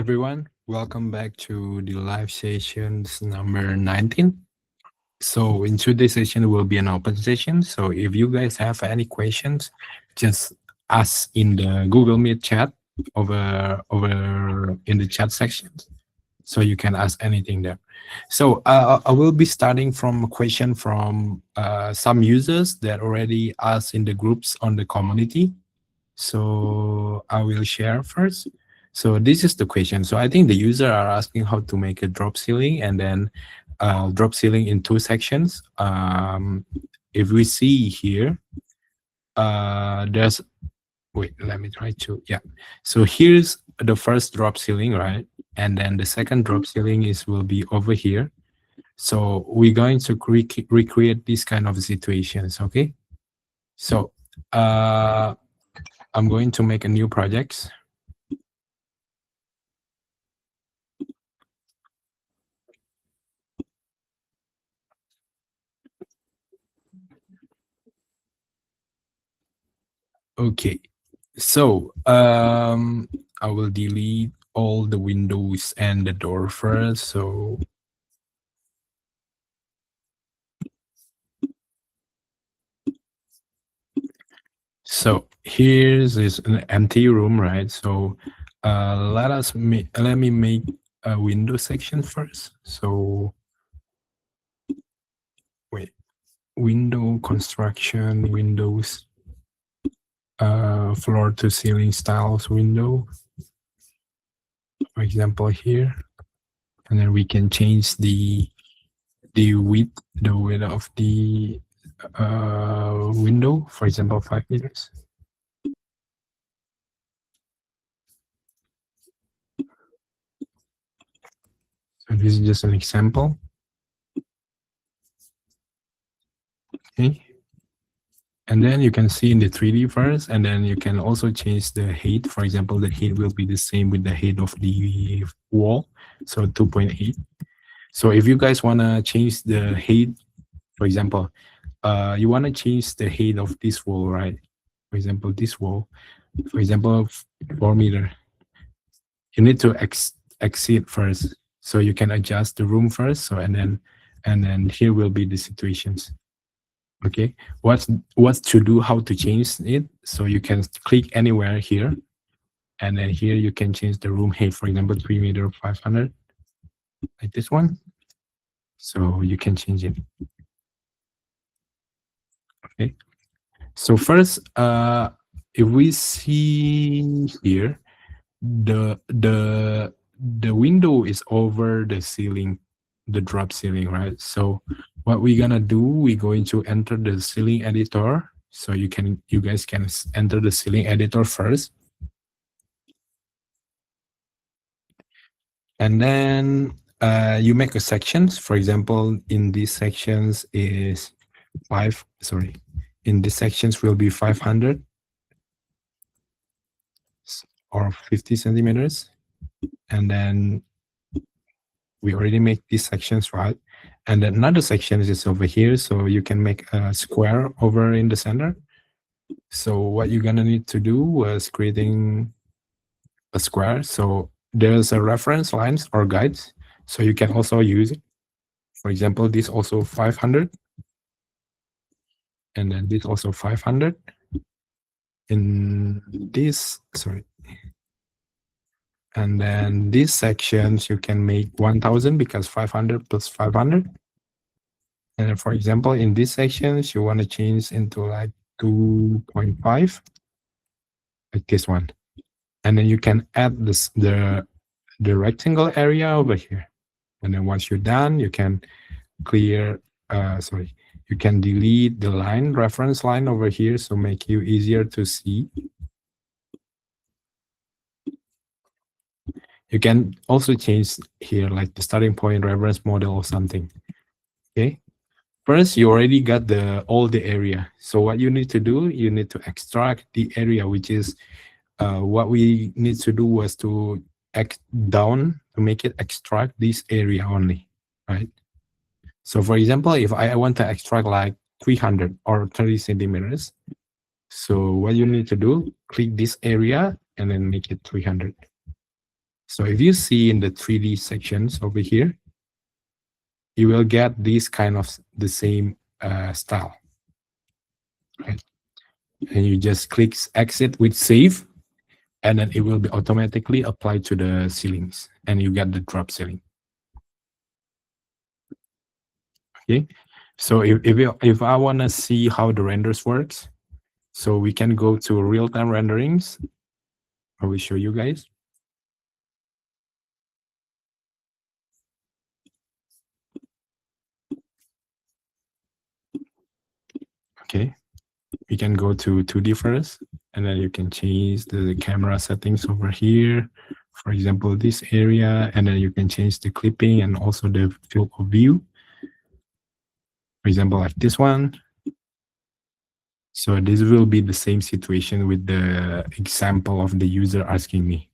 everyone. Welcome back to the live sessions number 19. So in today's session will be an open session. So if you guys have any questions, just ask in the Google Meet chat over in the chat section. So you can ask anything there. So I will be starting from a question from some users that already asked in the groups on the community. So I will share first. So this is the question. So I think the user are asking how to make a drop ceiling and then drop ceiling in two sections. If we see here, there's, wait, let me try to, yeah. So here's the first drop ceiling, right? And then the second drop ceiling will be over here. So we're going to recreate these kind of situations, okay? So I'm going to make a new project. Okay, so I will delete all the windows and the door first. So here's an empty room, right? So let me make a window section first. So wait, window construction, windows, floor to ceiling styles window, for example here, and then we can change the width of the window, for example, 5 meters. So this is just an example. Okay. And then you can see in the 3D first, and then you can also change the height. For example, the height will be the same with the height of the wall, so 2.8. So if you guys want to change the height, for example, you want to change the height of this wall, right? For example, this wall, for example, 4 meter. You need to exceed first, so you can adjust the room first. So and then here will be the situations. Okay, what to do, how to change it. So you can click anywhere here, and then here you can change the room height, for example, 3 meter 500, like this one. So you can change it. Okay, so first, if we see here, the window is over the ceiling, the drop ceiling, right? So what we're gonna do, we're going to enter the ceiling editor. So you guys can enter the ceiling editor first, and then you make a sections. For example, in these sections is in these sections will be 500 or 50 centimeters, and then we already make these sections, right? And then another section is over here, so you can make a square over in the center. So what you're gonna need to do was creating a square. So there's a reference lines or guides, so you can also use it. For example, this also 500, and then this also 500. In this, sorry. And then these sections you can make 1000 because 500 plus 500. And then, for example, in these sections, you want to change into like 2.5, like this one. And then you can add the rectangle area over here. And then once you're done, you can you can delete the reference line over here, so make you easier to see. You can also change here, like the starting point, reference model or something. Okay. First, you already got all the area. So what you need to do, you need to extract the area, which is what we need to do was to down to make it extract this area only, right? So for example, if I want to extract like 300 or 30 centimeters, so what you need to do, click this area and then make it 300. So if you see in the 3D sections over here, you will get this kind of the same style, right? And you just click exit with save, and then it will be automatically applied to the ceilings, and you get the drop ceiling. Okay, so if I want to see how the renders works, so we can go to real-time renderings. I will show you guys. Okay, we can go to 2D first, and then you can change the camera settings over here. For example, this area, and then you can change the clipping and also the field of view. For example, like this one. So this will be the same situation with the example of the user asking me,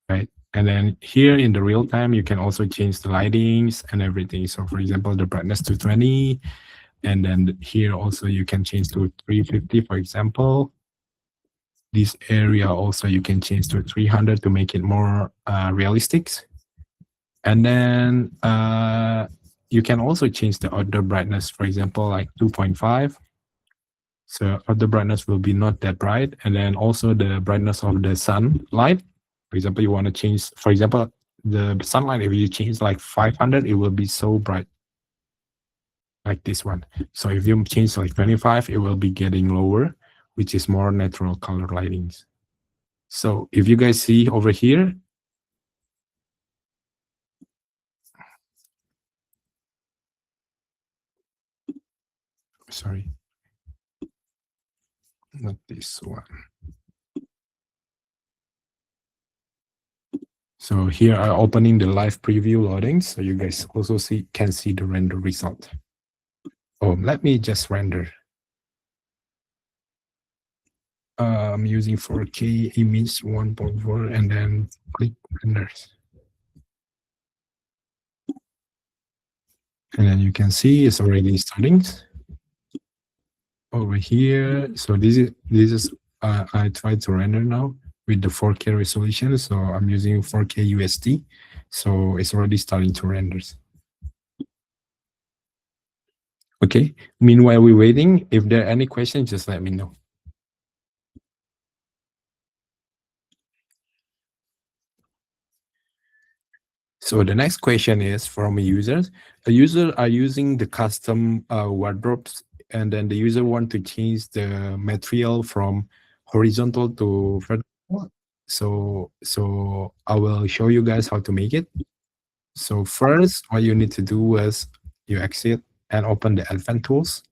right? And then here in the real time, you can also change the lightings and everything. So for example, the brightness to 20, and then here also you can change to 350, for example. This area also you can change to 300 to make it more realistic. And then you can also change the outdoor brightness, for example, like 2.5. So outdoor brightness will be not that bright. And then also the brightness of the sunlight. For example, you want to change, for example, the sunlight, if you change like 500, it will be so bright. Like this one. So if you change like 25, it will be getting lower, which is more natural color lightings. So if you guys see over here, sorry, not this one. So here I'm opening the live preview loading, so you guys also can see the render result. Oh, let me just render. I'm using 4K image 1.4 and then click renders. And then you can see it's already starting over here. So this is I tried to render now with the 4K resolution. So I'm using 4K USD. So it's already starting to render. Okay. Meanwhile, we're waiting. If there are any questions, just let me know. So the next question is from a user. A user are using the custom wardrobes, and then the user want to change the material from horizontal to vertical. So I will show you guys how to make it. So first, what you need to do is you exit and open the Advanced Tools.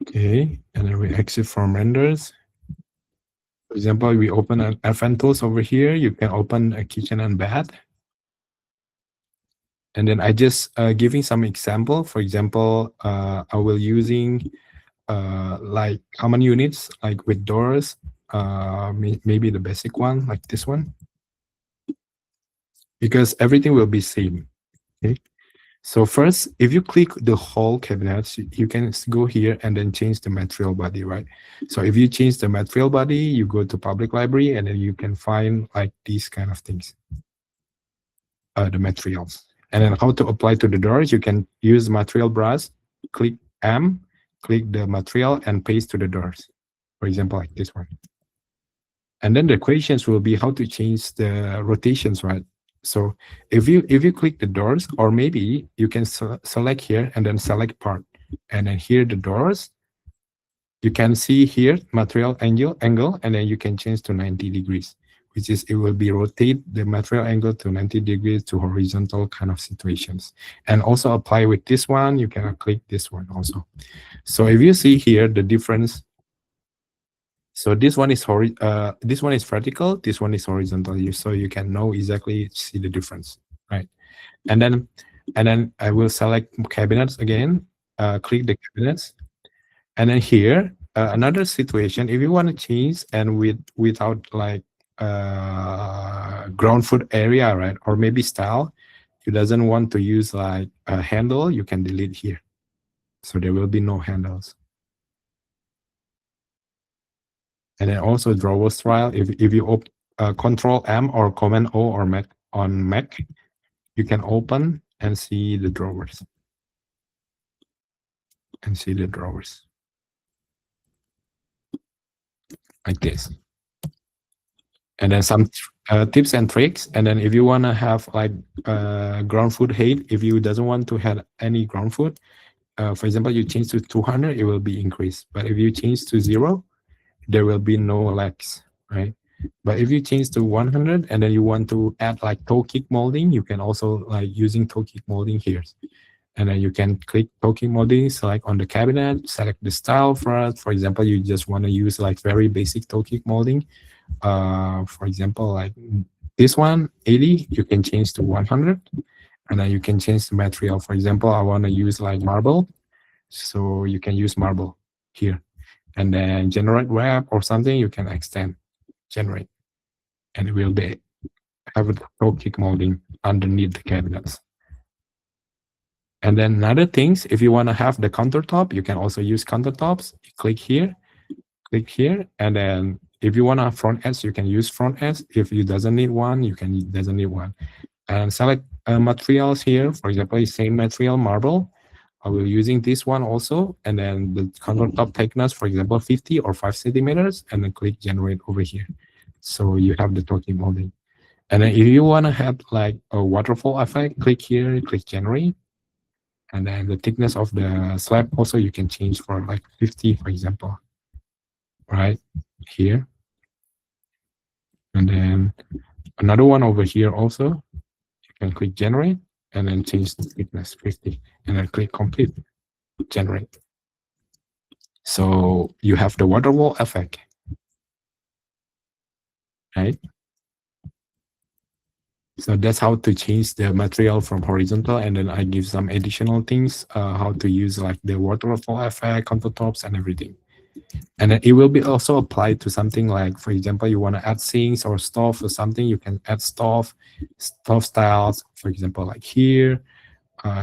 Okay, and then we exit from renders. For example, we open an Advanced Tools over here. You can open a kitchen and bath. And then I just giving some example. For example, I will using like common units, like with doors, maybe the basic one, like this one, because everything will be same. Okay. So first, if you click the whole cabinets, you can go here and then change the material body, right? So if you change the material body, you go to public library, and then you can find like these kind of things, the materials. And then how to apply to the doors, you can use material brush, click M, click the material and paste to the doors. For example, like this one. And then the questions will be how to change the rotations, right? So if you click the doors, or maybe you can select here and then select part, and then here the doors, you can see here material angle, and then you can change to 90 degrees, which is it will be rotate the material angle to 90 degrees to horizontal kind of situations. And also apply with this one, you can click this one also. So if you see here the difference, so this one is vertical, this one is horizontal, so you can know exactly, see the difference, right? And then I will select cabinets again, click the cabinets, and then here another situation, if you want to change and without like ground foot area, right? Or maybe style. You doesn't want to use like a handle, you can delete here. So there will be no handles. And then also drawer style. If you Control M or Command O or Mac on Mac, you can open and see the drawers. And see the drawers like this. And then some tips and tricks. And then if you want to have like ground foot height, if you doesn't want to have any ground foot, for example, you change to 200, it will be increased. But if you change to 0, there will be no legs, right? But if you change to 100 and then you want to add like toe kick molding, you can also like using toe kick molding here. And then you can click toe kick molding, select on the cabinet, select the style first. For example, you just want to use like very basic toe kick molding. For example, like this one, 80, you can change to 100. And then you can change the material. For example, I want to use like marble. So you can use marble here. And then generate wrap or something, you can extend, generate. And it will be have a toe kick molding underneath the cabinets. And then other things, if you want to have the countertop, you can also use countertops. You click here, and then if you want to have front edge, you can use front edge. If you doesn't need one, you can doesn't need one. And select materials here. For example, same material, marble. I will using this one also, and then the countertop thickness, for example, 50 or 5 centimeters, and then click generate over here. So you have the toe kick molding. And then if you want to have like a waterfall effect, click here, click generate. And then the thickness of the slab also you can change for like 50, for example, right here. And then another one over here also, you can click generate and then change the thickness 50 and then click complete, generate. So you have the waterfall effect, right? So that's how to change the material from horizontal, and then I give some additional things, how to use like the waterfall effect, countertops, and everything. And then it will be also applied to something like, for example, you want to add sinks or stove or something, you can add stove styles, for example, like here,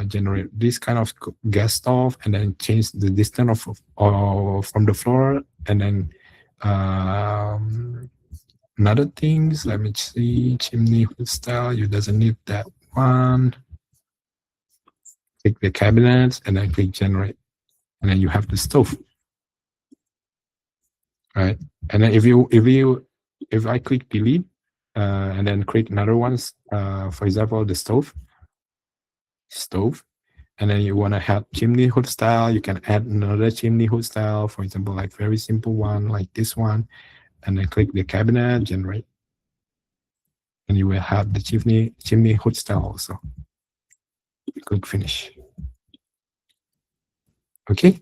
generate this kind of gas stove, and then change the distance from the floor, and then another things, let me see, chimney hood style, you doesn't need that one. Click the cabinets and then click generate. And then you have the stove. Right. And then if I click delete and then create another ones, for example, the stove. And then you want to have chimney hood style, you can add another chimney hood style, for example, like very simple one like this one. And then click the cabinet, generate. And you will have the chimney hood style also. Click finish. Okay.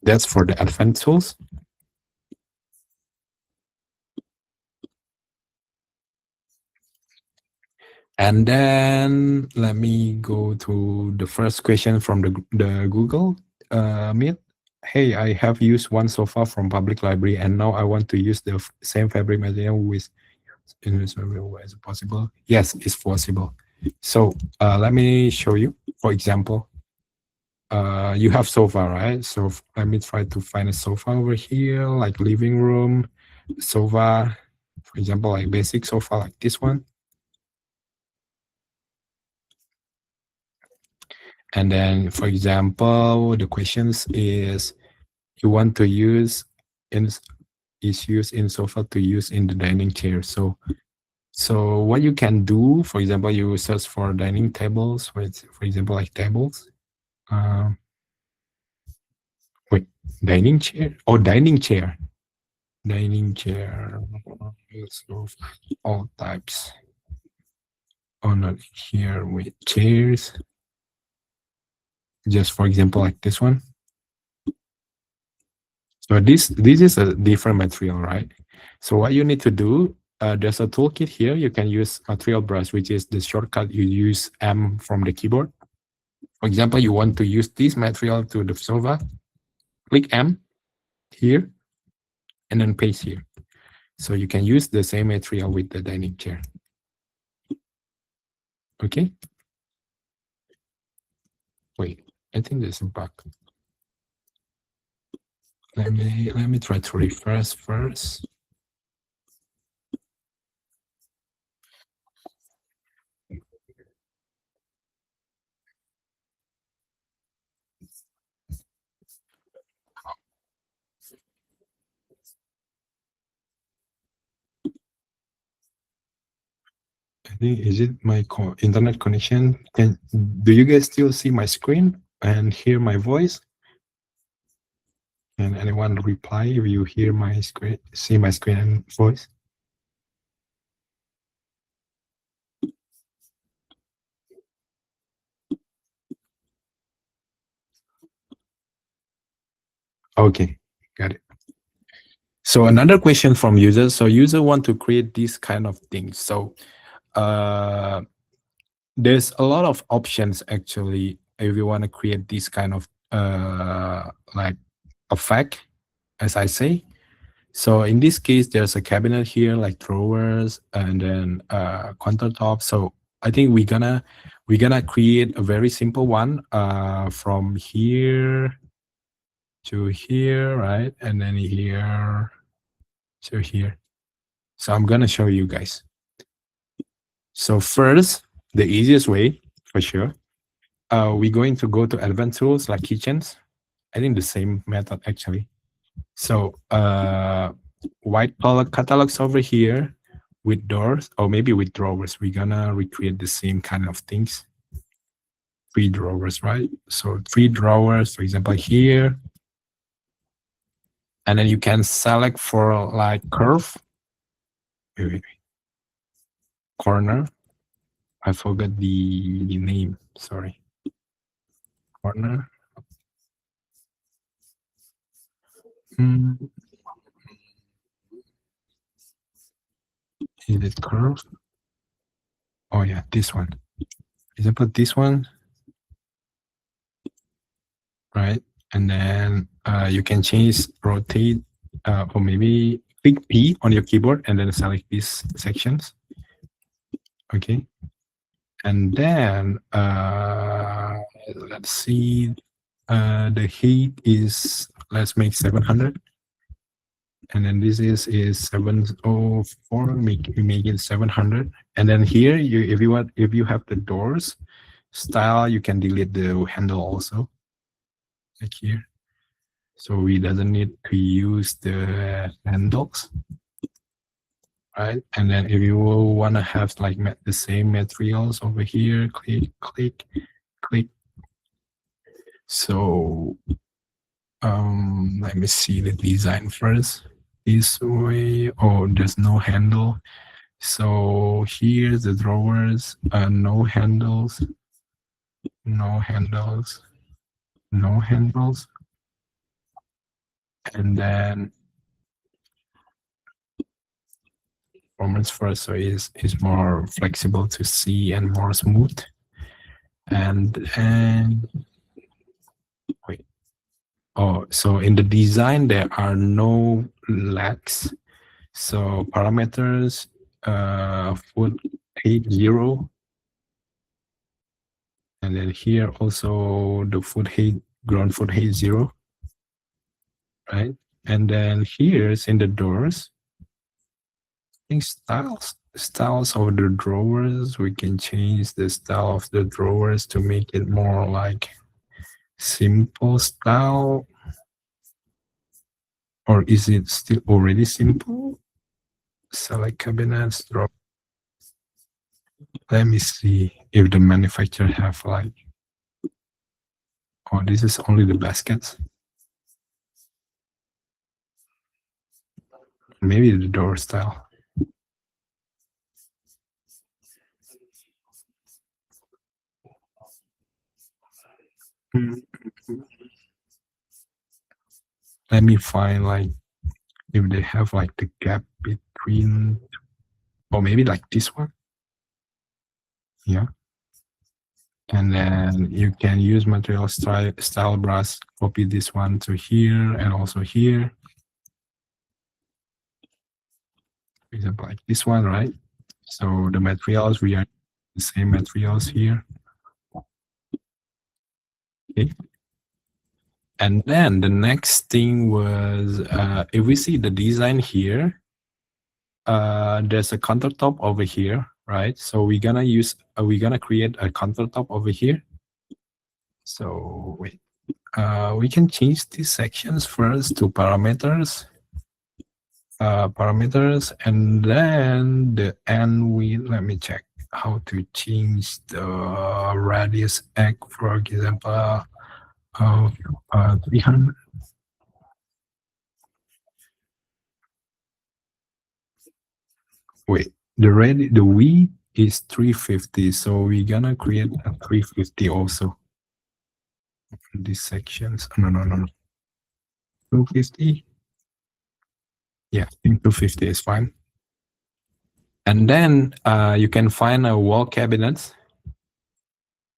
That's for the advanced tools. And then let me go to the first question from the Google Meet. Hey, I have used one sofa from public library and now I want to use the same fabric material with, is it possible? Yes, it's possible. So let me show you. For example, you have sofa, right? So let me try to find a sofa over here, like living room, sofa, for example, like basic sofa like this one. And then, for example, the questions is you want to use is used in sofa to use in the dining chair. So what you can do, for example, you search for dining tables, for example, like tables. Wait, dining chair or dining chair. Dining chair, all types. Oh, not here with chairs. Just for example, like this one. So this is a different material, right? So what you need to do, there's a toolkit here. You can use material brush, which is the shortcut you use M from the keyboard. For example, you want to use this material to the sofa. Click M here, and then paste here. So you can use the same material with the dining chair. Okay. Wait, I think there's a bug. Let me try to refresh first. I think, is it my internet connection? Do you guys still see my screen and hear my voice? Can anyone reply if you hear my screen, see my screen and voice? Okay, got it. So another question from users. So user want to create this kind of things. So there's a lot of options actually if you want to create this kind of like effect, as I say. So in this case, there's a cabinet here, like drawers, and then countertop. So I think we're gonna create a very simple one from here to here, right? And then here to here. So I'm gonna show you guys. So first, the easiest way for sure, we're going to go to advanced tools like kitchens. I think the same method actually. So white color catalogs over here with doors, or maybe with drawers. We're gonna recreate the same kind of things. 3 drawers, right? So 3 drawers, for example, here. And then you can select for like curve. Wait. Corner. I forgot the name, sorry. Corner. Is it curve? Oh yeah, this one. Example, this one, right? And then you can change, rotate, or maybe click P on your keyboard and then select these sections. Okay. And then let's see, the height is, let's make 700. And then this is 704, make it 700. And then here, if you have the doors style, you can delete the handle also, like here. So we doesn't need to use the handles, right? And then if you want to have like the same materials over here, click, click, click. So let me see the design first. This way, oh, there's no handle. So here's the drawers, no handles, no handles, no handles. And then performance first, so is more flexible to see and more smooth. And wait. Oh, so in the design there are no lags. So parameters, foot height 0. And then here also the foot height, ground foot height 0. Right? And then here's in the doors, I think styles of the drawers, we can change the style of the drawers to make it more like simple style. Or is it still already simple? Select cabinets, draw. Let me see if the manufacturer have like, oh, this is only the baskets. Maybe the door style. Let me find like if they have like the gap between, or maybe like this one. Yeah. And then you can use material style brush, copy this one to here and also here. For example, like this one, right? So the materials, we are the same materials here. Okay. And then the next thing was, if we see the design here, there's a countertop over here, right? So we're gonna create a countertop over here. So wait, we can change these sections first to parameters. And then the end let me check how to change the radius x, for example, of 300. Wait, the width is 350, so we're gonna create a 350 also. These sections, no, 250. Yeah, I think 250 is fine. And then you can find a wall cabinets.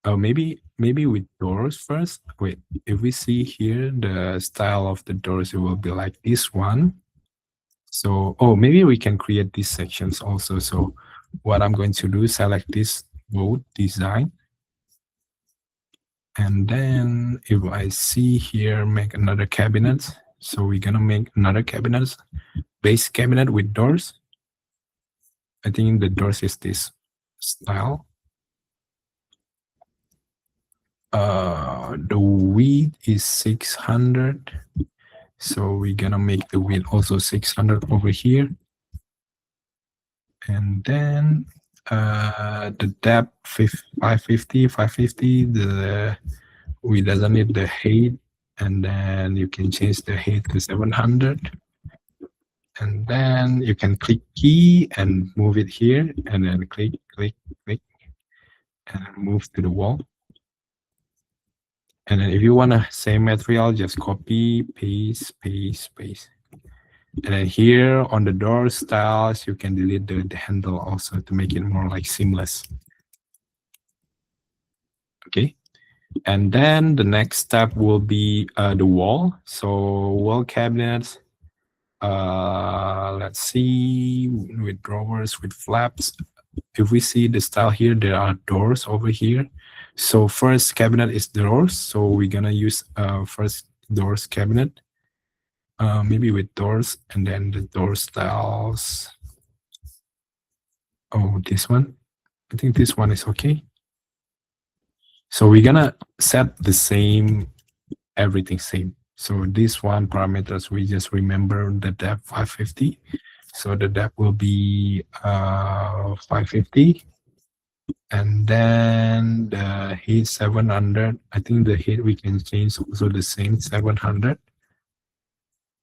Oh, maybe with doors first. Wait, if we see here the style of the doors, it will be like this one. So, maybe we can create these sections also. So what I'm going to do is select this mode design. And then if I see here, make another cabinet. So we're gonna make another cabinet, base cabinet with doors. I think the doors is this style. The width is 600. So we're gonna make the width also 600 over here. And then the depth 550, we doesn't need the height. And then you can change the height to 700. And then you can click key and move it here, and then click, and move to the wall. And then if you want the same material, just copy, paste. And then here on the door styles, you can delete the handle also to make it more like seamless. Okay. And then the next step will be the wall. So wall cabinets, let's see, with drawers, with flaps. If we see the style here, there are doors over here. So first cabinet is doors. So we're gonna use first doors cabinet, maybe with doors, and then the door styles. Oh, this one. I think this one is okay. So we're gonna set the same, everything same. So this one parameters, we just remember the depth 550. So the depth will be 550. And then the height 700. I think the height we can change also the same 700.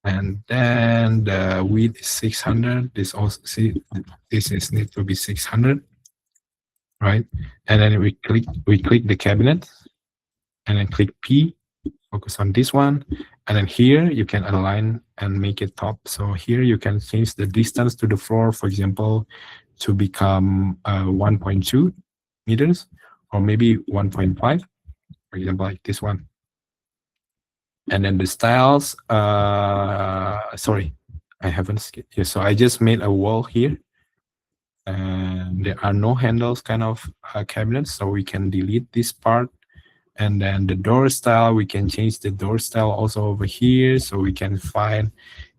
And then the width is 600. This also, see, this is need to be 600, right? And then we click the cabinet, and then click P. Focus on this one, and then here you can align and make it top. So here you can change the distance to the floor, for example, to become 1.2 meters, or maybe 1.5, for example, like this one. And then the styles, sorry, I haven't skipped here. So I just made a wall here, and there are no handles kind of cabinets, so we can delete this part. And then the door style, we can change the door style also over here, so we can find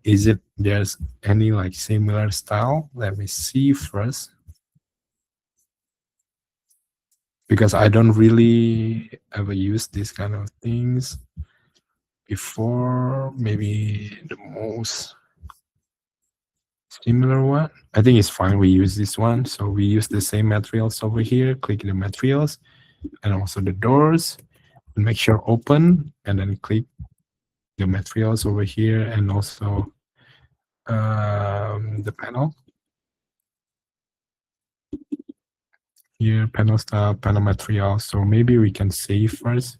there's any like similar style. Let me see first, because I don't really ever use this kind of things before. Maybe the most similar one, I think it's fine, we use this one. So we use the same materials over here, click the materials, and also the doors, and make sure open, and then click the materials over here, and also the panel here, panel style, panel material. So maybe we can save first.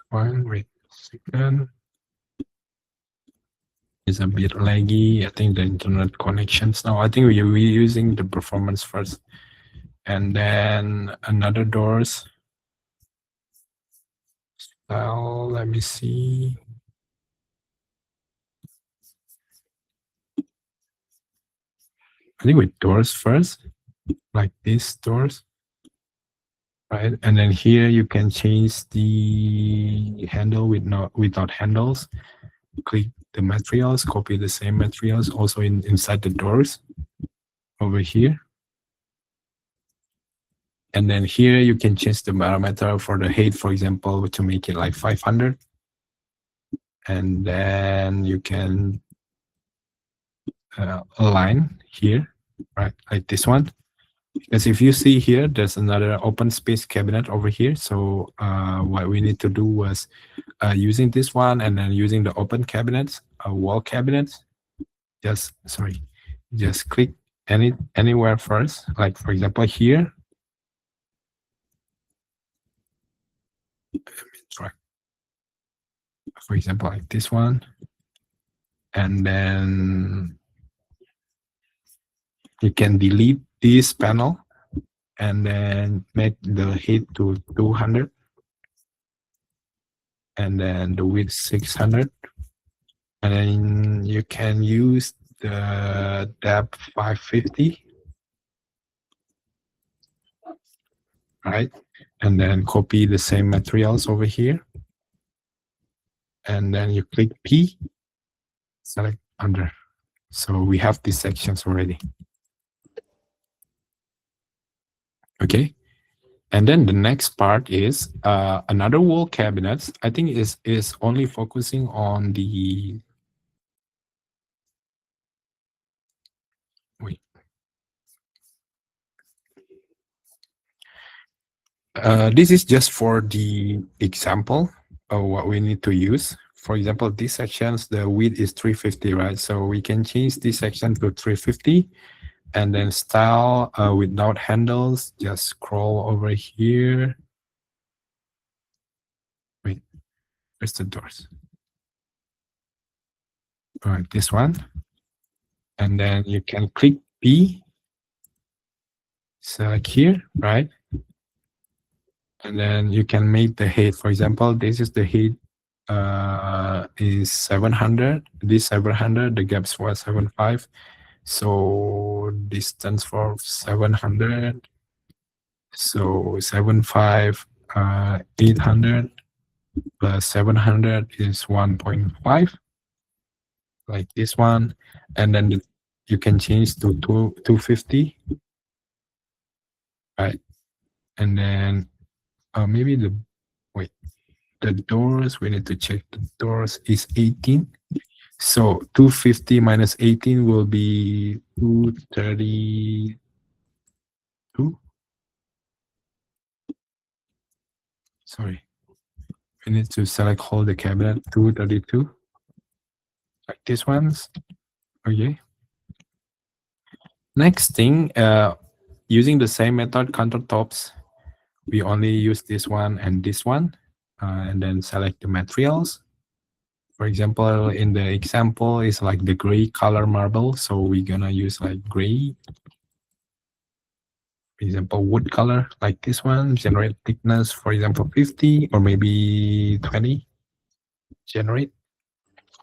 Fine, wait a second. It's a bit laggy. I think the internet connections now. I think we're using the performance first. And then another doors. Now let me see. I think with doors first, like these doors, right? And then here you can change the handle without handles. Click the materials, copy the same materials also inside the doors over here. And then here you can change the parameter for the height, for example, to make it like 500. And then you can align here, right? Like this one. Because if you see here, there's another open space cabinet over here. So what we need to do was using this one and then using the open cabinets, wall cabinets, just click anywhere first. Like for example, here. Let me try. For example, like this one. And then you can delete this panel and then make the height to 200 and then the width 600. And then you can use the depth 550, right? And then copy the same materials over here. And then you click P, select under. So we have these sections already. Okay. And then the next part is another wall cabinets. I think is only focusing on the wait. This is just for the example of what we need to use. For example, these sections, the width is 350, right? So we can change this section to 350 and then style without handles. Just scroll over here. Wait, where's the doors? All right, this one. And then you can click B, select here, right? And then you can make the height. For example, this is the height is 700. This 700, the gaps was 75. So distance for 700. So 75, 800 plus 700 is 1.5, like this one. And then you can change to 250, right? And then maybe the doors, we need to check the doors is 18. So 250 minus 18 will be 232. Sorry. We need to select hold the cabinet 232. Like this ones. Okay. Next thing, using the same method, countertops, we only use this one and this one. And then select the materials. For example, in the example, it's like the gray color marble. So we're gonna use like gray. For example, wood color like this one, generate thickness, for example, 50 or maybe 20. Generate.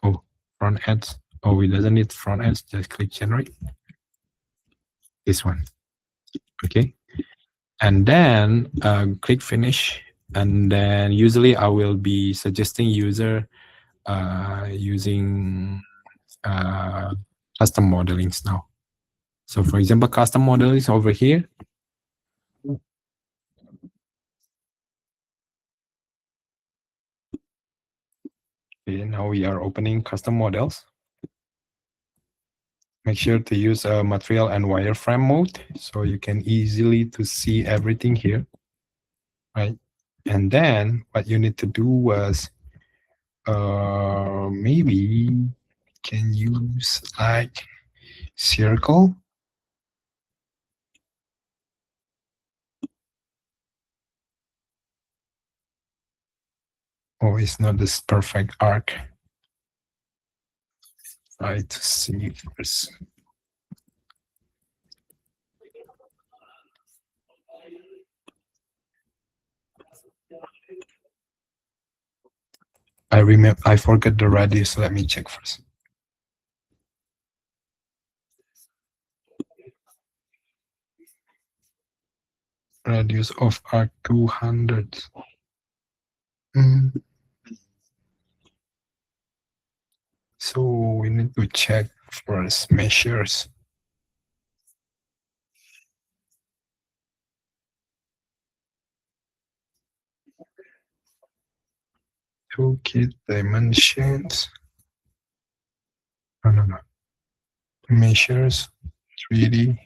Oh, front edge. Oh, it doesn't need front edge. Just click generate. This one. Okay. And then click finish. And then usually I will be suggesting user using custom modelings now. So for example, custom model is over here. Okay, now we are opening custom models. Make sure to use a material and wireframe mode so you can easily to see everything here, right? And then what you need to do was maybe can use like circle. Oh, it's not this perfect arc. Try to see first. I forgot the radius. Let me check first. Radius of arc 200. So we need to check first measures. Toolkit dimensions. No. Measures 3D.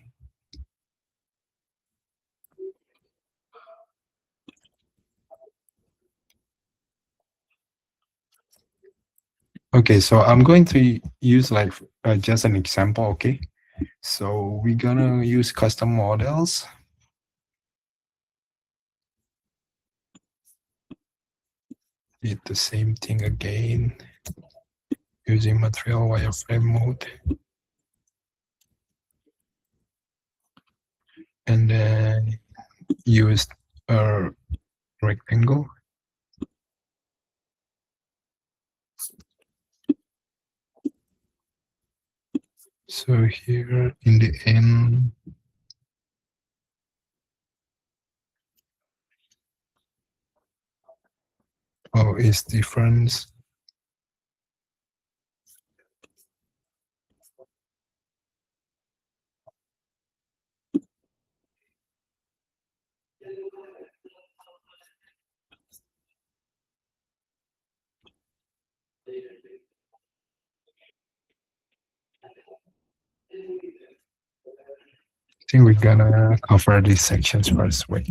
Okay, so I'm going to use like just an example, okay? So we're gonna use custom models. Did the same thing again, using material wireframe mode. And then use a rectangle. So here in the end, is difference. I think we're gonna cover these sections first. Wait.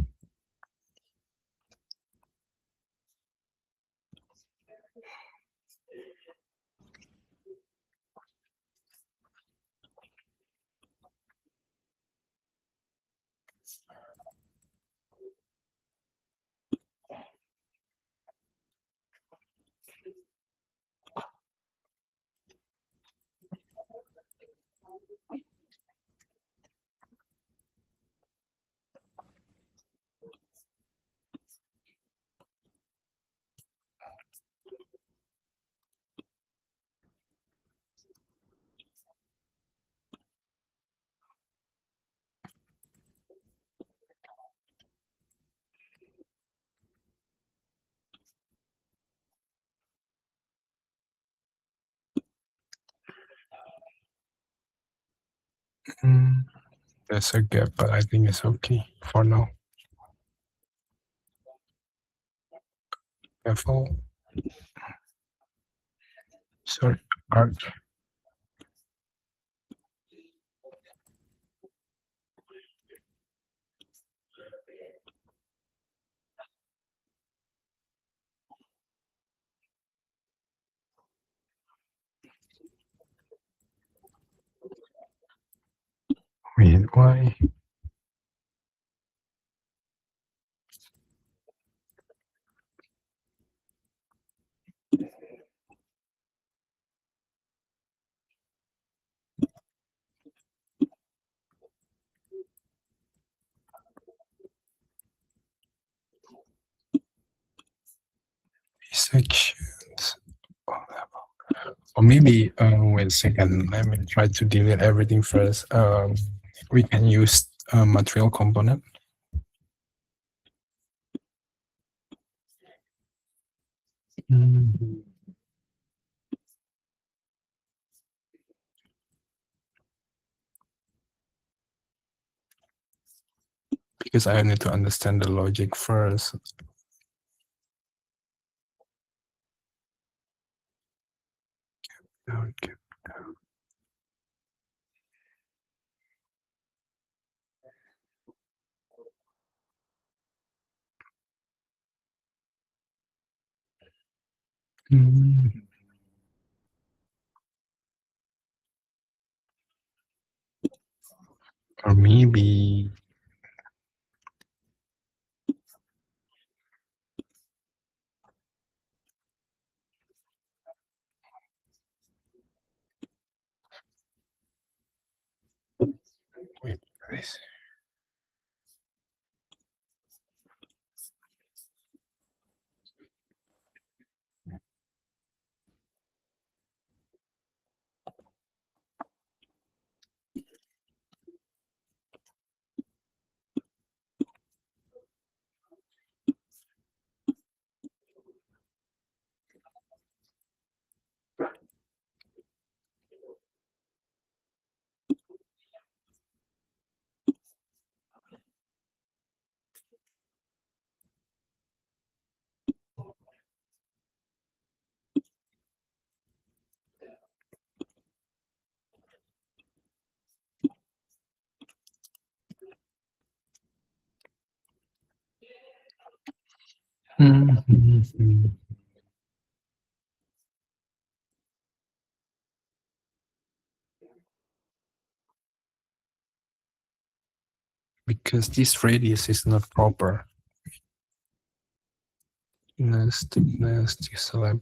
There's a gap, but I think it's okay for now. Careful. Sorry, art. Wait, why? Sections. Or maybe, wait a second, let me try to delete everything first. We can use a material component. Because I need to understand the logic first. Okay. Or maybe wait, guys. Mhm. Because this radius is not proper. Thickness, select.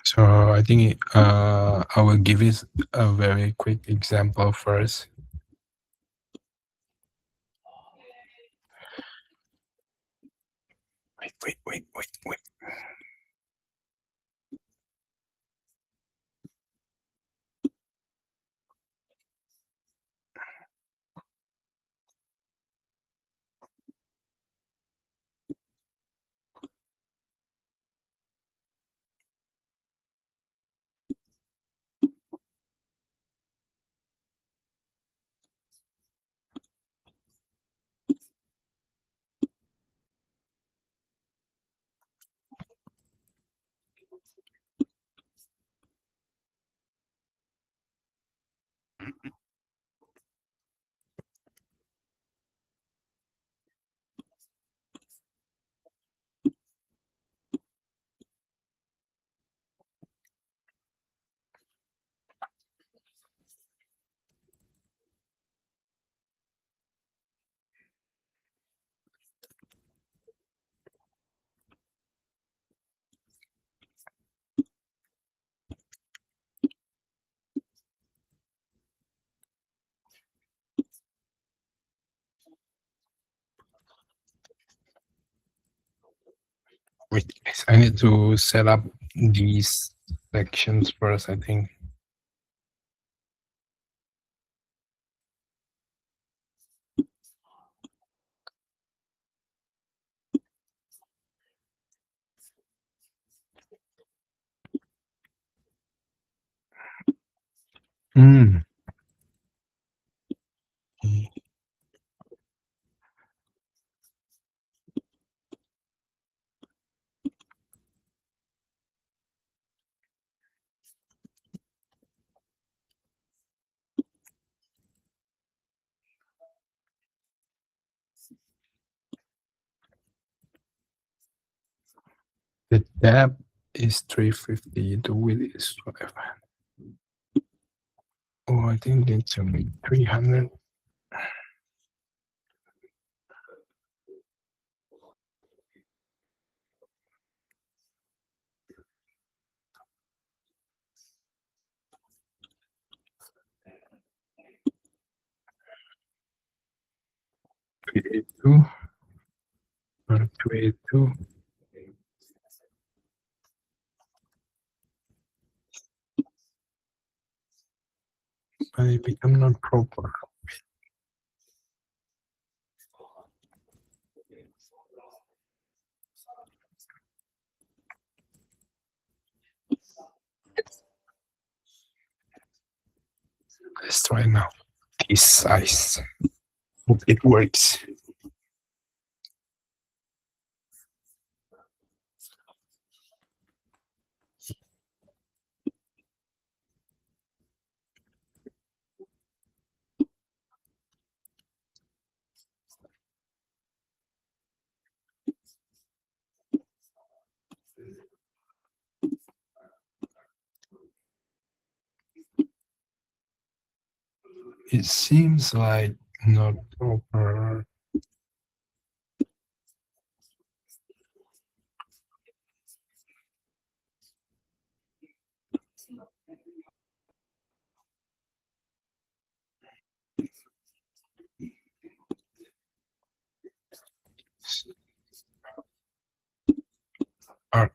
So I think I will give it a very quick example first. Wait. Wait, guys, I need to set up these sections first, I think. Mm. The depth is 350, the width is whatever. Oh, I think it's only 300. Two or 282. But it become not proper. Let's try now. This size. Hope it works. It seems like not proper. Arc.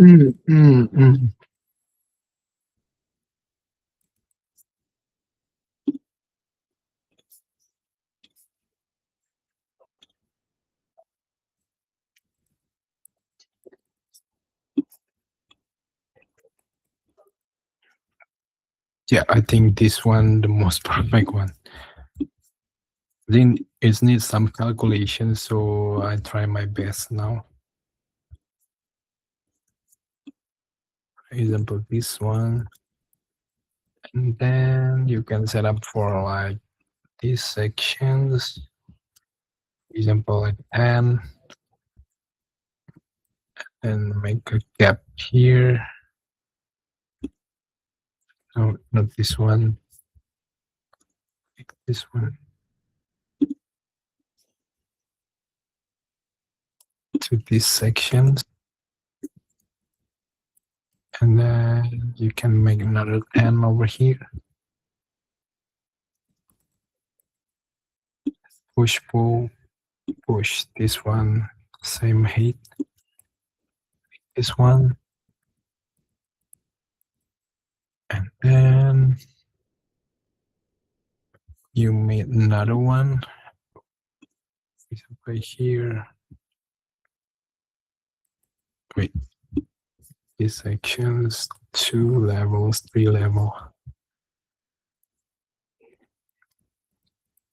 Mm, mm, mm. Yeah, I think this one the most perfect one. Then it needs some calculation, so I try my best now. For example, this one, and then you can set up for like these sections. For example, like 10, and make a gap here. No, not this one. This one to these sections, and then you can make another 10 over here. Push, pull, push. This one, same height. This one, and then you made another one right here. Wait, these sections, 2 levels, 3 level.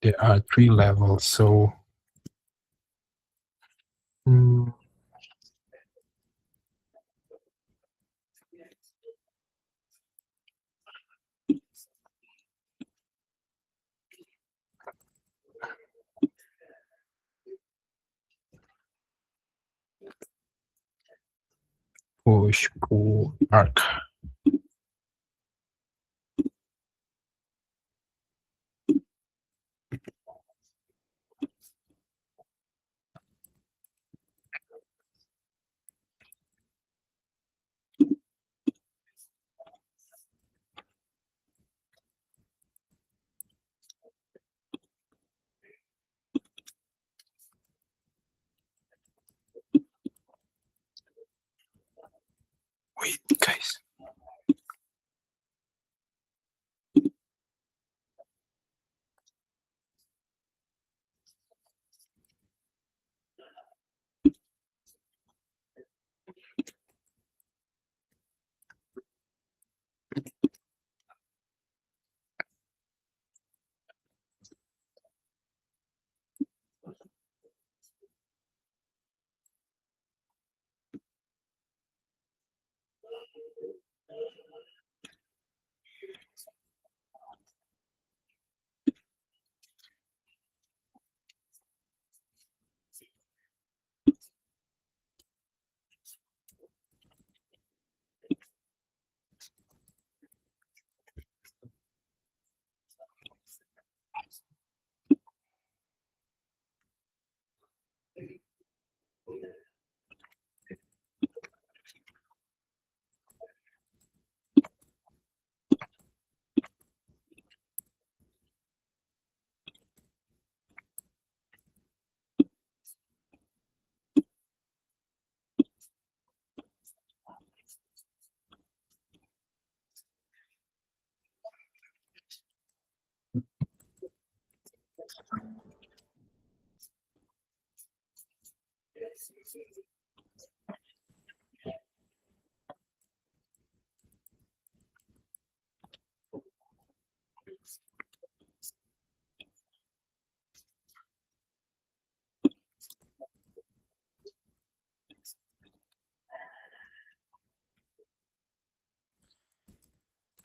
There are 3 levels, so push, pull, arc. Wait, guys.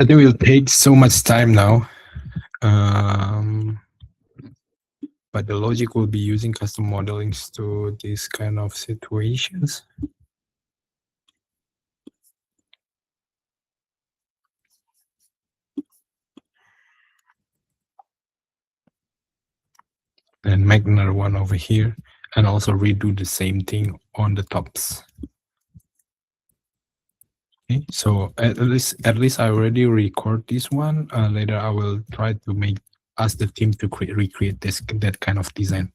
I think it will take so much time now. But the logic will be using custom modelings to these kind of situations. And make another one over here and also redo the same thing on the tops. Okay, so at least I already record this one. Later I will try to ask the team to recreate that kind of design.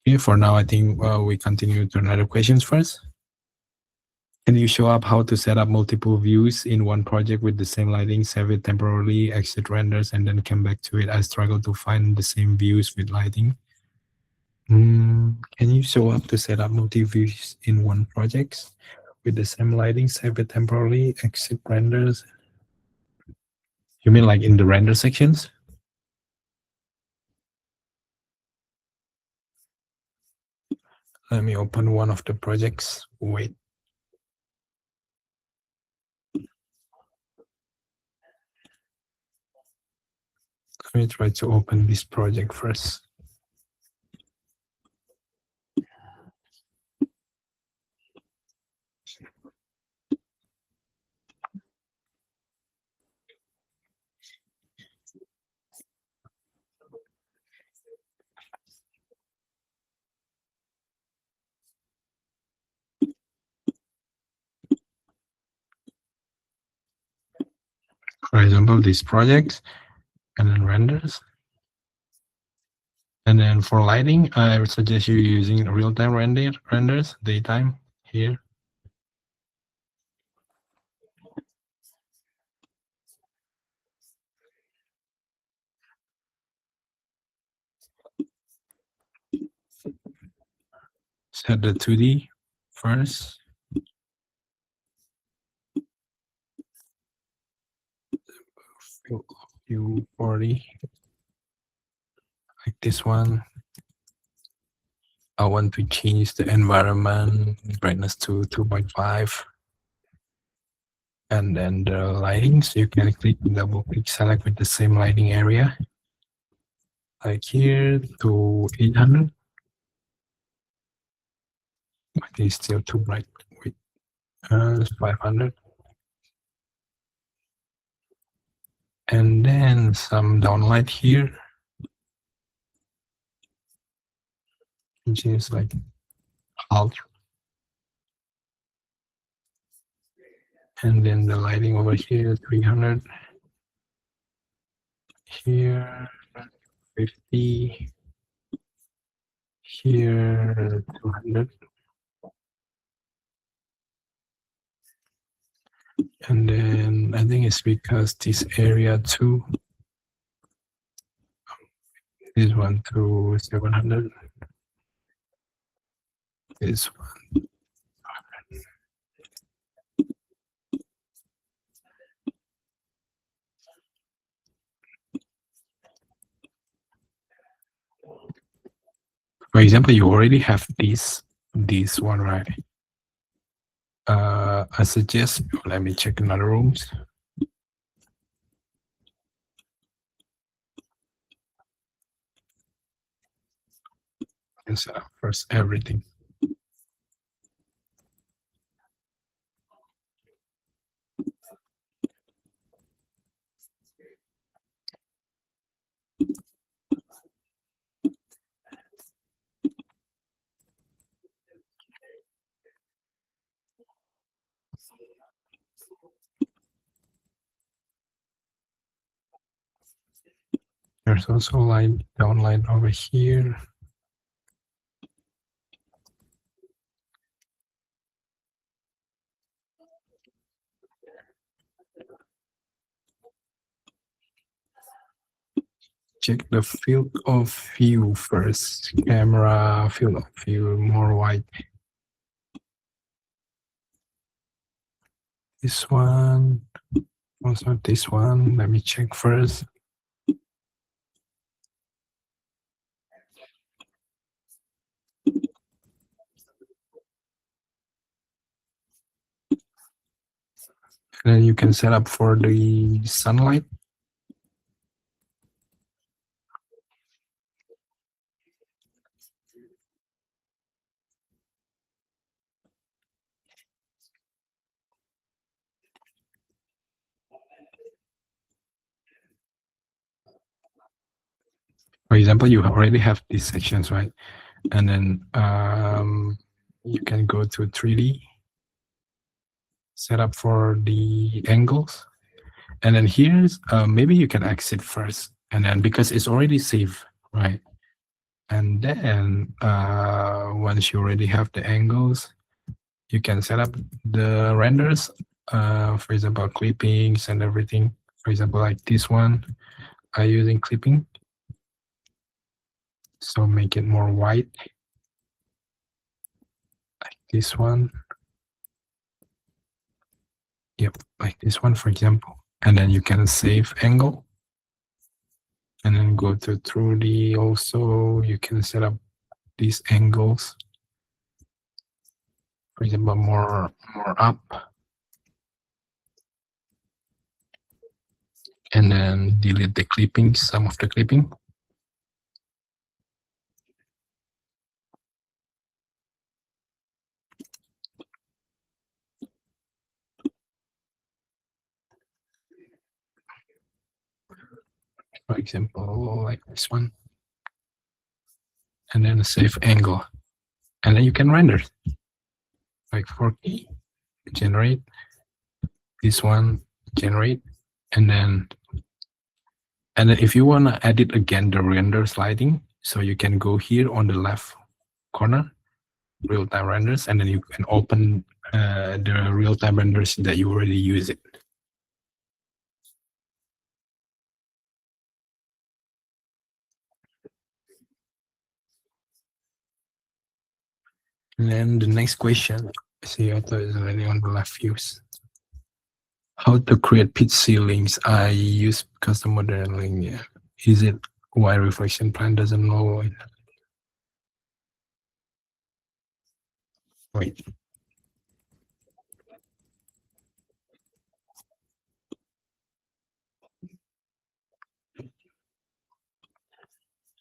Okay, for now I think we continue to another questions first. Can you show up how to set up multiple views in one project with the same lighting, save it temporarily, exit renders, and then come back to it? I struggle to find the same views with lighting. Can you show up to set up multiple views in one project with the same lighting, save it temporarily, exit renders? You mean like in the render sections? Let me open one of the projects. Wait. Let me try to open this project first. For example, these projects and then renders. And then for lighting, I would suggest you using real-time renders, daytime here. Set the 2D first. View 40. Like this one. I want to change the environment brightness to 2.5. And then the lighting, so you can double click, select with the same lighting area. Like here to 800. But it's still too bright. Wait, 500. And then some downlight here, which is like half. And then the lighting over here, 300. Here, 50. Here, 200. And then I think it's because this area too, this one to 700. This one. For example, you already have this one, right? I suggest, let me check another rooms. And set up first everything. There's also light downlight over here. Check the field of view first. Camera field of view more white. This one, also this one. Let me check first. And then you can set up for the sunlight. For example, you already have these sections, right? And then you can go to 3D, set up for the angles. And then here's, maybe you can exit first. And then because it's already saved, right? And then once you already have the angles, you can set up the renders, for example, clippings and everything. For example, like this one, I'm using clipping. So make it more white. Like this one. Yep, like this one, for example. And then you can save angle. And then go to 3D also. You can set up these angles. For example, more up. And then delete the clipping, some of the clipping. For example, like this one. And then save angle. And then you can render. Like 4K, generate. This one, generate. And then if you want to edit again the render sliding, so you can go here on the left corner, real-time renders, and then you can open the real-time renders that you already use it. And then the next question, see, I thought it's already on the left views. How to create pitch ceilings? I use custom modeling. Yeah. Is it why reflection plan doesn't know? Wait.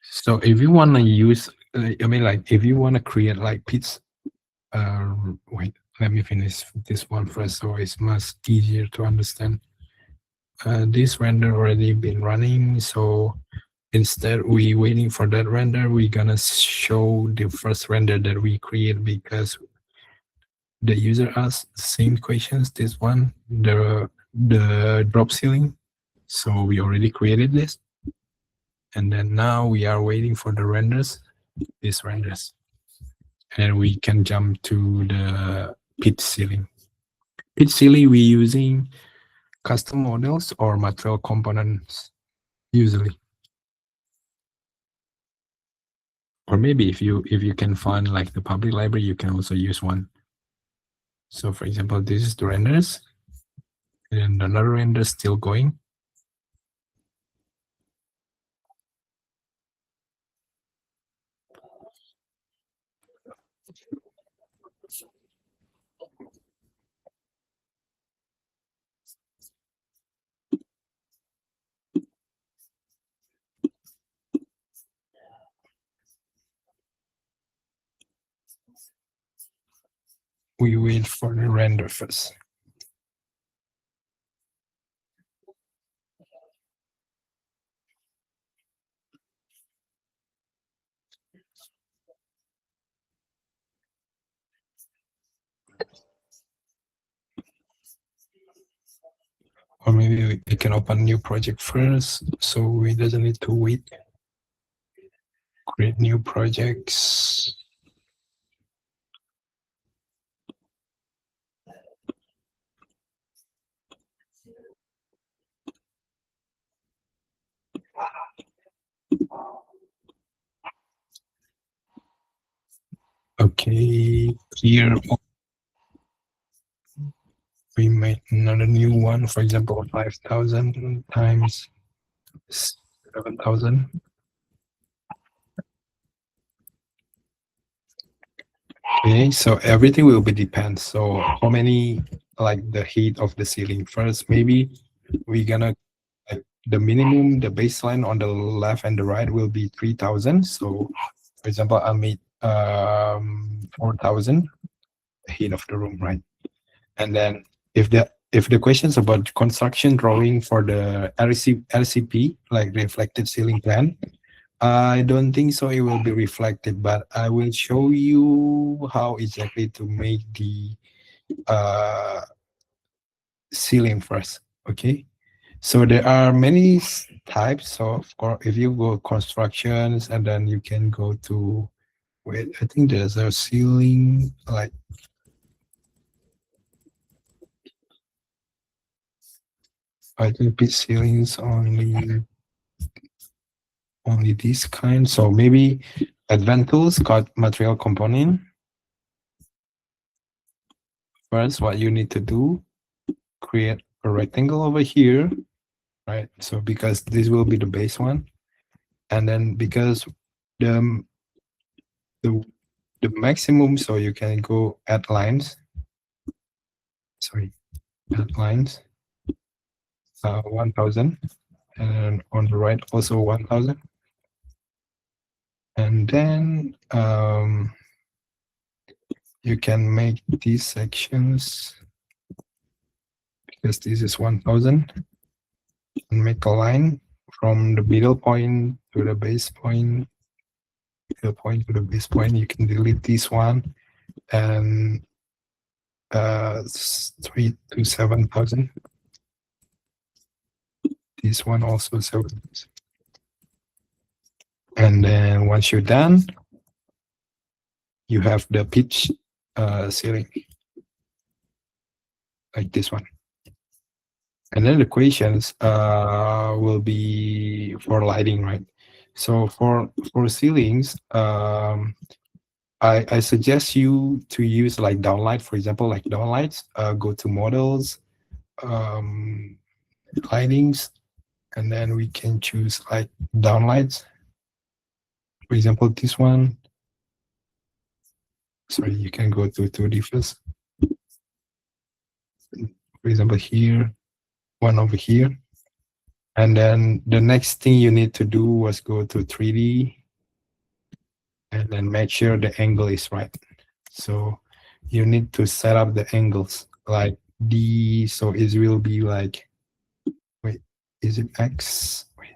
So if you want to use, I mean, like if you want to create like pitch, wait, let me finish this one first, so it's much easier to understand. This render already been running, so instead we waiting for that render, we're gonna show the first render that we create because the user asked the same questions. This one, the drop ceiling. So we already created this, and then now we are waiting for the renders. These renders, and we can jump to the pitch ceiling. Pitch ceiling we using custom models or material components usually. Or maybe if you can find like the public library, you can also use one. So for example, this is the renders, and another render still going. We wait for the render first. Or maybe we can open a new project first, so we doesn't need to wait. Create new projects. Okay, here we make another new one, for example, 5,000 times 7,000. Okay, so everything will be depends. So how many like the height of the ceiling. First, maybe we're gonna like the minimum, the baseline on the left and the right will be 3,000. So for example, I'll make 4,000 height of the room, right? And then if the questions about construction drawing for the RCP, like reflected ceiling plan, I don't think so it will be reflected, but I will show you how exactly to make the ceiling first. Okay, so there are many types. So of course, if you go constructions, and then you can go to, wait, I think there's a ceiling, like I think pitch ceilings only this kind. So maybe advanced tools got material component. First, what you need to do, create a rectangle over here, right? So because this will be the base one, and then because the the the maximum, so you can go add lines. Sorry, add lines. 1,000, and on the right also 1,000, and then you can make these sections, because this is 1,000, and make a line from the middle point to the base point, middle point to the base point. You can delete this one, and 3 to 7,000. This one also 7,000. And then once you're done, you have the pitch ceiling, like this one. And then the equations will be for lighting, right? So for ceilings, I suggest you to use like downlight, for example, like downlights. Go to models, lightings, and then we can choose like downlights. For example, this one. Sorry, you can go to 2D first. For example, here, one over here. And then the next thing you need to do was go to 3D and then make sure the angle is right. So you need to set up the angles like D, so it will be like, wait, is it X? Wait.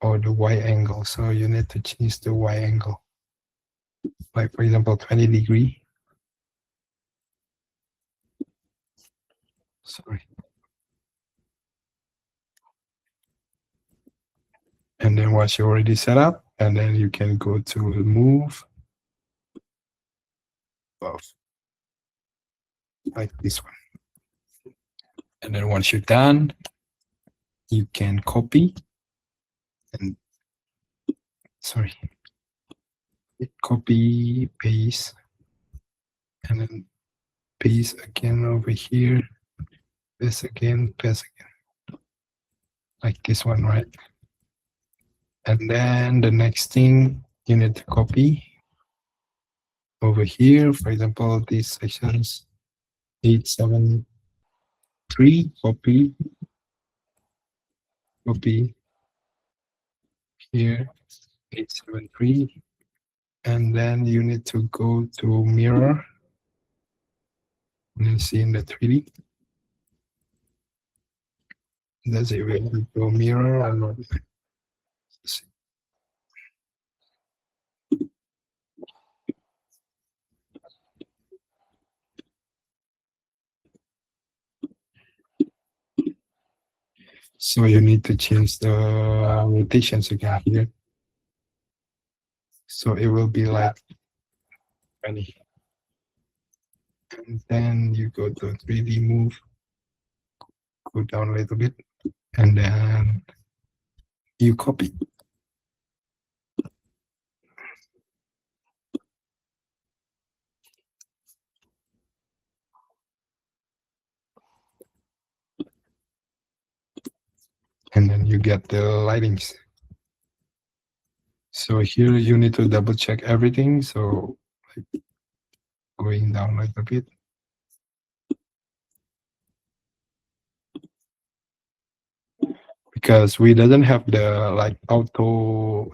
Or the Y angle. So you need to change the Y angle. Like for example, 20 degree. Sorry. And then once you already set up, and then you can go to move of like this one. And then once you're done, you can copy and sorry, copy, paste, and then paste again over here, paste again, like this one, right? And then the next thing you need to copy over here, for example, these sections 873, copy here 873, and then you need to go to mirror and then see in the 3D. Does it really go mirror or not? So you need to change the rotations again here. So it will be like 20. And then you go to 3D move, go down a little bit, and then you copy. And then you get the lightings. So here you need to double check everything. So like going down a little bit, because we doesn't have the like auto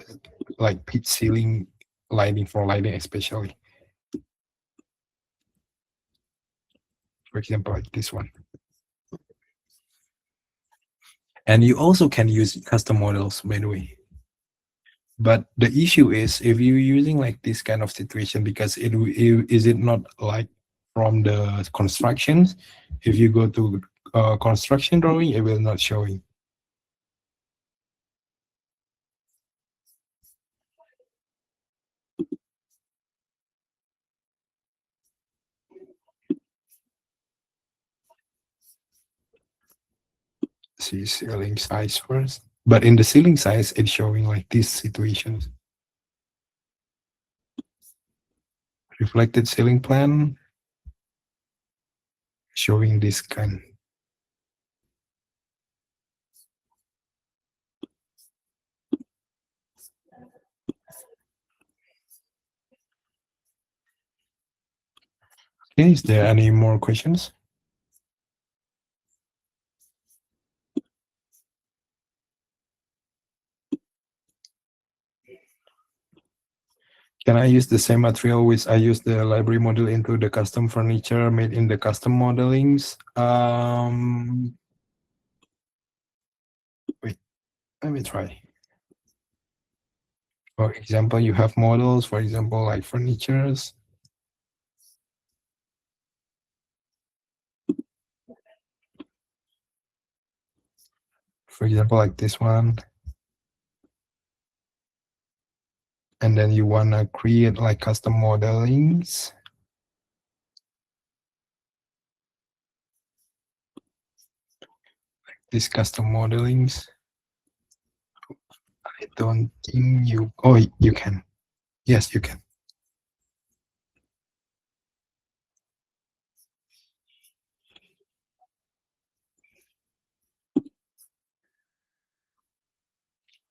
like pitch ceiling lighting for lighting, especially for example like this one. And you also can use custom models, by the way. But the issue is if you're using like this kind of situation, because is it not like from the constructions, if you go to construction drawing, it will not showing. See ceiling size first, but in the ceiling size, it's showing like these situations. Reflected ceiling plan showing this kind. Okay, is there any more questions? Can I use the same material which I use the library model into the custom furniture made in the custom modelings? Wait, let me try. For example, you have models, for example, like furnitures. For example, like this one. And then you want to create like custom modelings. Like this custom modelings. I don't think you, oh, you can. Yes, you can.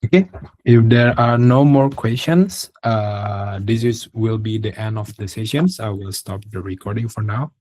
Okay, if there are no more questions, will be the end of the sessions. I will stop the recording for now.